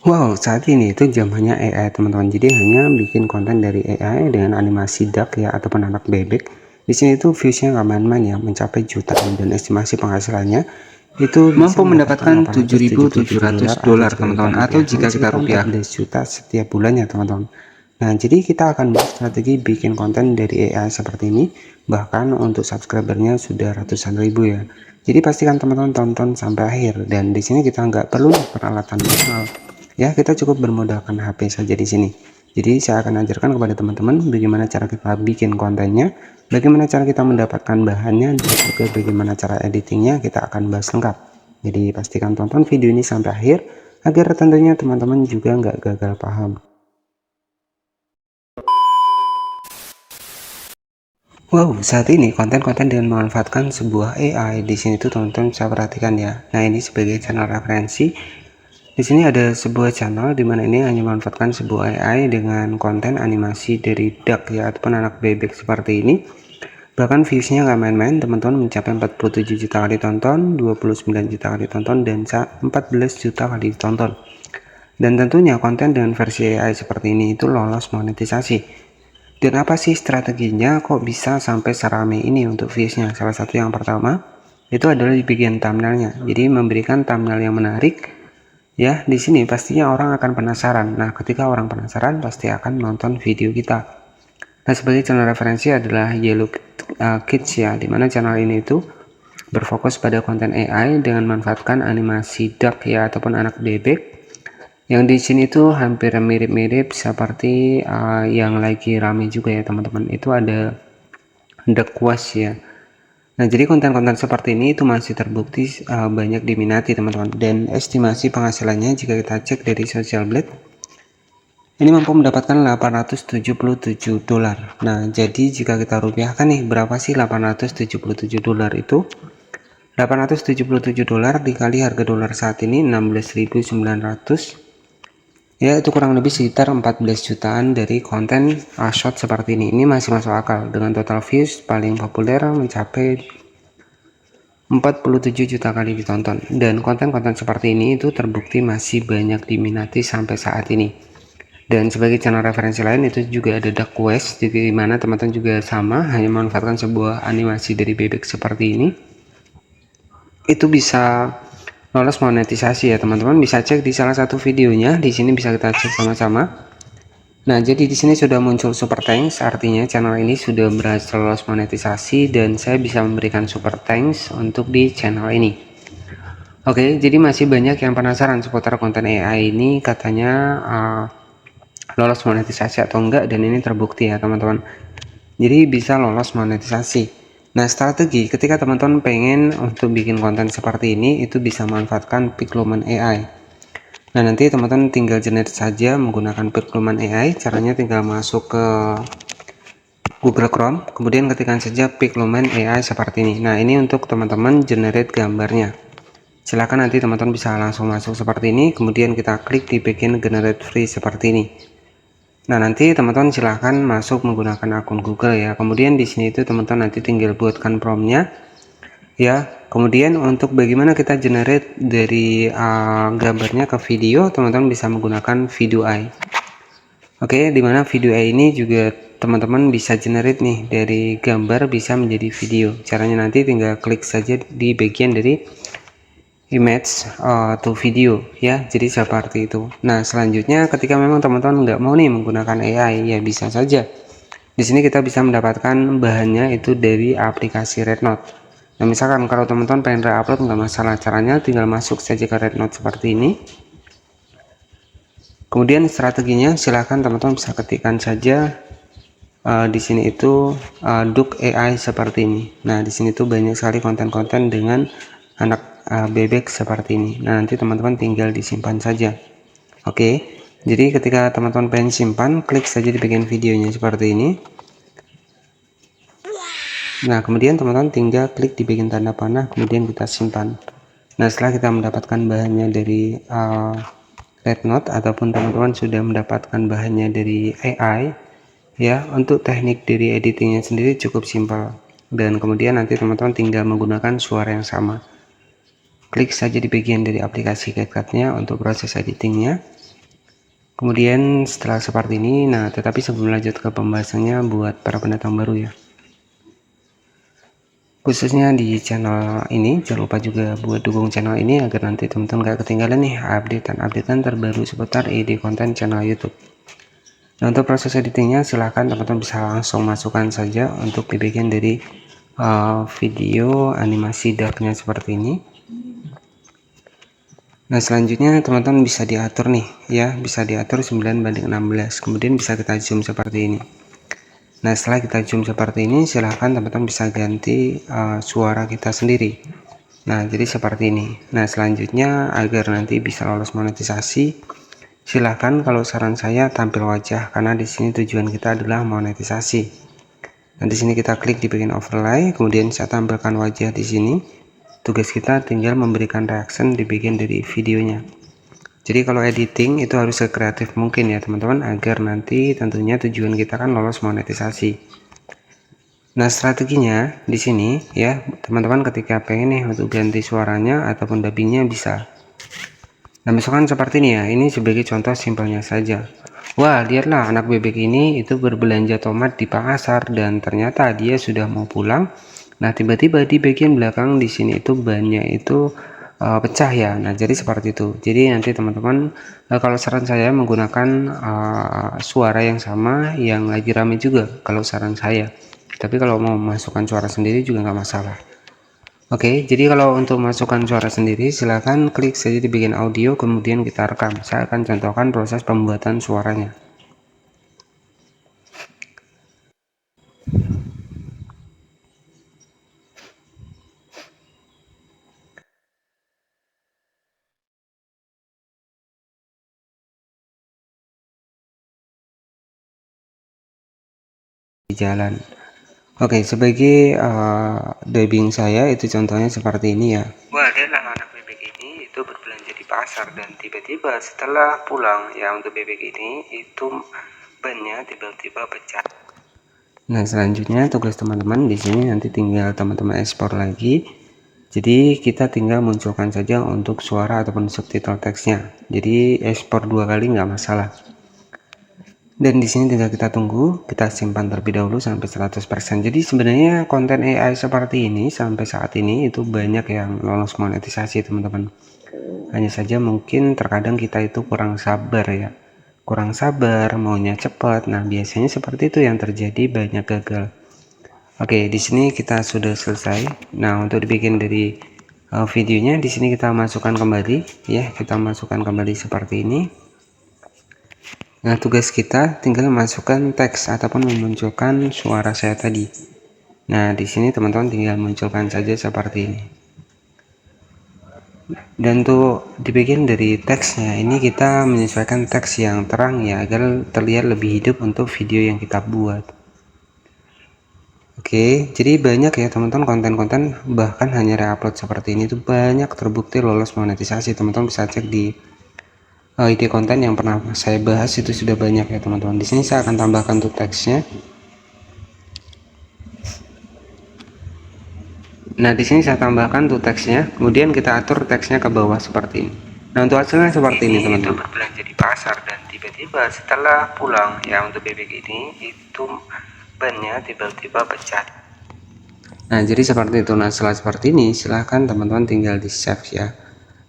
Wow, saat ini itu zamannya AI teman-teman. Jadi hanya bikin konten dari AI dengan animasi duck ya ataupun anak bebek. Di sini tuh viewsnya nggak main-main ya, mencapai jutaan dan estimasi penghasilannya itu bisa Mampu mendapatkan mendapatkan 877 $7.700 dolar atau jika kita teman-teman, atau rupiahkan jika kita sekitar rupiah 14 juta setiap bulannya teman-teman. Nah, jadi kita akan bahas strategi bikin konten dari AI seperti ini. Bahkan untuk subscribernya sudah ratusan ribu ya. Jadi pastikan teman-teman tonton sampai akhir, dan di sini kita nggak perlu peralatan mahal. Ya, kita cukup bermodalkan HP saja di sini. Jadi saya akan ajarkan kepada teman-teman bagaimana cara kita bikin kontennya, bagaimana cara kita mendapatkan bahannya, dan juga bagaimana cara editingnya kita akan bahas lengkap. Jadi pastikan tonton video ini sampai akhir agar tentunya teman-teman juga nggak gagal paham. Wow, saat ini konten-konten dengan memanfaatkan sebuah AI di sini tuh teman-teman bisa perhatikan ya. Nah, ini sebagai channel referensi. Di sini ada sebuah channel di mana ini hanya memanfaatkan sebuah AI dengan konten animasi dari duck ya ataupun anak bebek seperti ini. Bahkan viewsnya nggak main-main teman-teman, mencapai 47 juta kali tonton, 29 juta kali tonton, dan 14 juta kali tonton. Dan tentunya konten dengan versi AI seperti ini itu lolos monetisasi. Dan apa sih strateginya kok bisa sampai serame ini untuk viewsnya? Salah satu yang pertama itu adalah di bagian thumbnailnya. Jadi memberikan thumbnail yang menarik. Ya, di sini pastinya orang akan penasaran. Nah, ketika orang penasaran, pasti akan nonton video kita. Nah, sebagai channel referensi adalah Yellow Kids ya, dimana channel ini itu berfokus pada konten AI dengan memanfaatkan animasi duck ya ataupun anak bebek. Yang di sini tuh hampir mirip-mirip seperti yang lagi rame juga ya teman-teman. Itu ada duck wash ya. Nah, jadi konten-konten seperti ini itu masih terbukti banyak diminati teman-teman, dan estimasi penghasilannya jika kita cek dari Social Blade ini mampu mendapatkan 877 dolar. Nah, jadi jika kita rupiahkan nih, berapa sih 877 dolar itu? 877 dolar dikali harga dolar saat ini 16.900, ya itu kurang lebih sekitar 14 jutaan dari konten short seperti ini. Ini masih masuk akal dengan total views paling populer mencapai 47 juta kali ditonton, dan konten-konten seperti ini itu terbukti masih banyak diminati sampai saat ini. Dan sebagai channel referensi lain itu juga ada Duck Quest, di mana teman-teman juga sama hanya memanfaatkan sebuah animasi dari bebek seperti ini. Itu bisa lolos monetisasi ya teman-teman, bisa cek di salah satu videonya. Di sini bisa kita cek sama-sama. Nah, jadi di sini sudah muncul super thanks, artinya channel ini sudah berhasil lolos monetisasi dan saya bisa memberikan super thanks untuk di channel ini. Oke, jadi masih banyak yang penasaran seputar konten AI ini, katanya lolos monetisasi atau enggak, dan ini terbukti ya teman-teman. Jadi bisa lolos monetisasi. Nah, strategi ketika teman-teman pengen untuk bikin konten seperti ini itu bisa memanfaatkan Pixelmator AI. Nah, nanti teman-teman tinggal generate saja menggunakan Pixelmator AI. Caranya tinggal masuk ke Google Chrome, kemudian ketikkan saja Pixelmator AI seperti ini. Nah, ini untuk teman-teman generate gambarnya. Silakan nanti teman-teman bisa langsung masuk seperti ini, kemudian kita klik di bagian generate free seperti ini. Nah, nanti teman-teman silahkan masuk menggunakan akun Google ya. Kemudian di sini itu teman-teman nanti tinggal buatkan promptnya ya. Kemudian untuk bagaimana kita generate dari gambarnya ke video, teman-teman bisa menggunakan video AI. Oke, dimana video AI ini juga teman-teman bisa generate nih dari gambar bisa menjadi video. Caranya nanti tinggal klik saja di bagian dari image to video ya, jadi seperti itu. Nah, selanjutnya ketika memang teman-teman nggak mau nih menggunakan AI ya bisa saja di sini kita bisa mendapatkan bahannya itu dari aplikasi Rednote. Nah, misalkan kalau teman-teman pengen re-upload nggak masalah, caranya tinggal masuk saja ke Rednote seperti ini. Kemudian strateginya silahkan teman-teman bisa ketikkan saja di sini itu Duck AI seperti ini. Nah, di sini tuh banyak sekali konten-konten dengan anak bebek seperti ini. Nah, nanti teman-teman tinggal disimpan saja. Oke, jadi ketika teman-teman pengen simpan, klik saja di bagian videonya seperti ini. Nah, kemudian teman-teman tinggal klik di bagian tanda panah, kemudian kita simpan. Nah, setelah kita mendapatkan bahannya dari Rednote ataupun teman-teman sudah mendapatkan bahannya dari AI ya, untuk teknik dari editingnya sendiri cukup simpel, dan kemudian nanti teman-teman tinggal menggunakan suara yang sama. Klik saja di bagian dari aplikasi CapCut-nya untuk proses editingnya. Kemudian setelah seperti ini, nah tetapi sebelum lanjut ke pembahasannya buat para pendatang baru ya, khususnya di channel ini, jangan lupa juga buat dukung channel ini agar nanti teman-teman gak ketinggalan nih updatean terbaru seputar ide konten channel YouTube. Nah, untuk proses editingnya silahkan teman-teman bisa langsung masukkan saja untuk di bagian dari video animasi darknya seperti ini. Nah, selanjutnya teman-teman bisa diatur nih ya, bisa diatur 9:16, kemudian bisa kita zoom seperti ini. Nah, setelah kita zoom seperti ini, silahkan teman-teman bisa ganti suara kita sendiri. Nah, jadi seperti ini. Nah, selanjutnya agar nanti bisa lolos monetisasi, silahkan kalau saran saya tampil wajah, karena di sini tujuan kita adalah monetisasi. Nah, di sini kita klik di bagian overlay, kemudian saya tampilkan wajah di sini. Tugas kita tinggal memberikan reaction di bagian dari videonya. Jadi kalau editing itu harus sekreatif mungkin ya teman-teman, agar nanti tentunya tujuan kita kan lolos monetisasi. Nah, strateginya di sini ya teman-teman, ketika pengen nih untuk ganti suaranya ataupun dubbingnya bisa. Nah, misalkan seperti ini ya, ini sebagai contoh simpelnya saja. Wah, lihatlah anak bebek ini itu berbelanja tomat di pasar dan ternyata dia sudah mau pulang. Nah, tiba-tiba di bagian belakang di sini itu bannya itu pecah ya. Nah, jadi seperti itu. Jadi nanti teman-teman kalau saran saya menggunakan suara yang sama yang lagi rame juga kalau saran saya. Tapi kalau mau masukkan suara sendiri juga nggak masalah. Oke, jadi kalau untuk masukkan suara sendiri silahkan klik saja di bagian audio, kemudian kita rekam. Saya akan contohkan proses pembuatan suaranya. Di jalan. Oke, sebagai dubbing saya itu contohnya seperti ini ya. Wah, lihatlah anak bebek ini itu berbelanja di pasar dan tiba-tiba setelah pulang ya, untuk bebek ini itu bannya tiba-tiba pecah. Nah, selanjutnya tugas teman-teman di sini nanti tinggal teman-teman ekspor lagi. Jadi kita tinggal munculkan saja untuk suara ataupun subtitle teksnya. Jadi ekspor 2 kali nggak masalah. Dan di sini tinggal kita tunggu, kita simpan terlebih dahulu sampai 100%. Jadi sebenarnya konten AI seperti ini sampai saat ini itu banyak yang lolos monetisasi teman-teman. Hanya saja mungkin terkadang kita itu kurang sabar ya, kurang sabar, maunya cepat. Nah, biasanya seperti itu yang terjadi, banyak gagal. Oke, di sini kita sudah selesai. Nah, untuk dibikin dari videonya di sini kita masukkan kembali ya, kita masukkan kembali seperti ini. Nah, tugas kita tinggal masukkan teks ataupun memunculkan suara saya tadi. Nah, di sini teman-teman tinggal munculkan saja seperti ini. Dan untuk di bagian dari teksnya ini kita menyesuaikan teks yang terang ya, agar terlihat lebih hidup untuk video yang kita buat. Oke, jadi banyak ya teman-teman konten-konten, bahkan hanya reupload seperti ini tuh banyak terbukti lolos monetisasi. Teman-teman bisa cek di ide konten yang pernah saya bahas, itu sudah banyak ya teman-teman. Di sini saya akan tambahkan untuk teksnya. Nah, di sini saya tambahkan untuk teksnya, kemudian kita atur teksnya ke bawah seperti ini. Nah, untuk hasilnya seperti ini teman-teman. Itu berbelanja di pasar dan tiba-tiba setelah pulang ya, untuk bebek ini itu bannya tiba-tiba pecah. Nah, jadi seperti itu. Nah, setelah seperti ini silahkan teman-teman tinggal di save ya,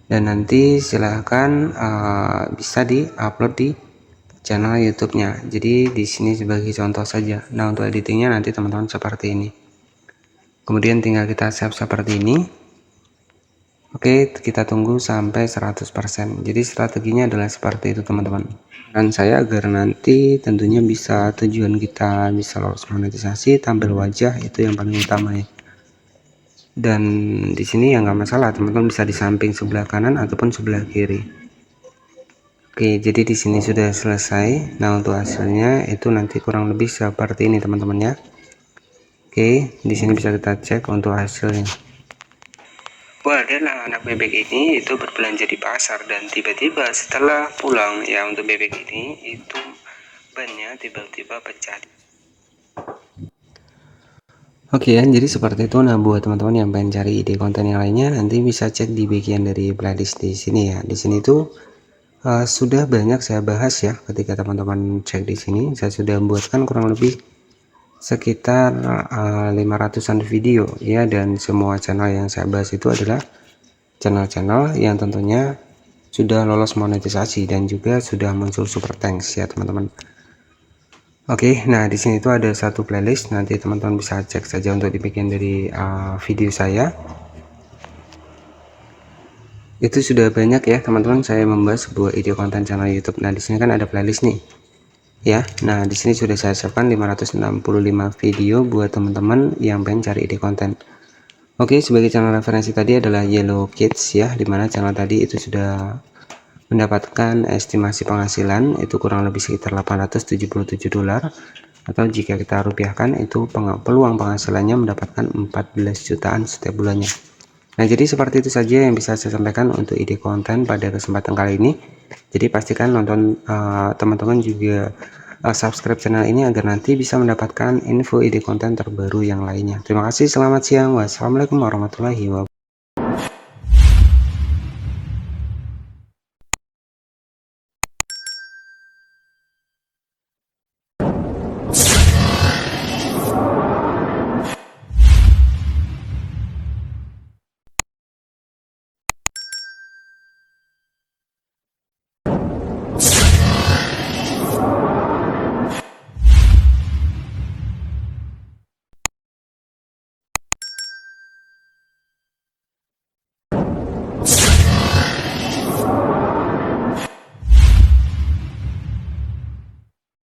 dan nanti silahkan bisa di-upload di channel YouTube-nya. Jadi di sini sebagai contoh saja. Nah, untuk editingnya nanti teman-teman seperti ini. Kemudian tinggal kita save seperti ini. Oke, kita tunggu sampai 100%. Jadi strateginya adalah seperti itu teman-teman. Dan saya agar nanti tentunya bisa, tujuan kita bisa lolos monetisasi, tampil wajah itu yang paling utama ya. Dan di sini ya nggak masalah, teman-teman bisa di samping sebelah kanan ataupun sebelah kiri. Oke, jadi di sini sudah selesai. Nah, untuk hasilnya itu nanti kurang lebih seperti ini teman-teman ya. Oke, di sini bisa kita cek untuk hasilnya. Wah, lihatlah anak bebek ini itu berbelanja di pasar dan tiba-tiba setelah pulang ya, untuk bebek ini itu bannya tiba-tiba pecah. Oke ya, jadi seperti itu. Nah, buat teman-teman yang pengen cari ide konten yang lainnya, nanti bisa cek di bagian dari playlist di sini ya. Di sini tuh Sudah banyak saya bahas ya, ketika teman-teman cek di sini, saya sudah buatkan kurang lebih sekitar 500-an video ya, dan semua channel yang saya bahas itu adalah channel-channel yang tentunya sudah lolos monetisasi dan juga sudah muncul super thanks ya teman-teman. Oke, nah di sini itu ada satu playlist, nanti teman-teman bisa cek saja untuk dibikin dari video saya. Itu sudah banyak ya teman-teman, saya membahas sebuah ide konten channel YouTube. Nah di sini kan ada playlist nih ya. Nah di sini sudah saya siapkan 565 video buat teman-teman yang pengen cari ide konten. Oke, sebagai channel referensi tadi adalah Yellow Kids ya, dimana channel tadi itu sudah mendapatkan estimasi penghasilan itu kurang lebih sekitar $877, atau jika kita rupiahkan itu peluang penghasilannya mendapatkan 14 jutaan setiap bulannya. Nah jadi seperti itu saja yang bisa saya sampaikan untuk ide konten pada kesempatan kali ini. Jadi pastikan nonton, teman-teman juga subscribe channel ini agar nanti bisa mendapatkan info ide konten terbaru yang lainnya. Terima kasih, selamat siang, wassalamualaikum warahmatullahi wabarakatuh.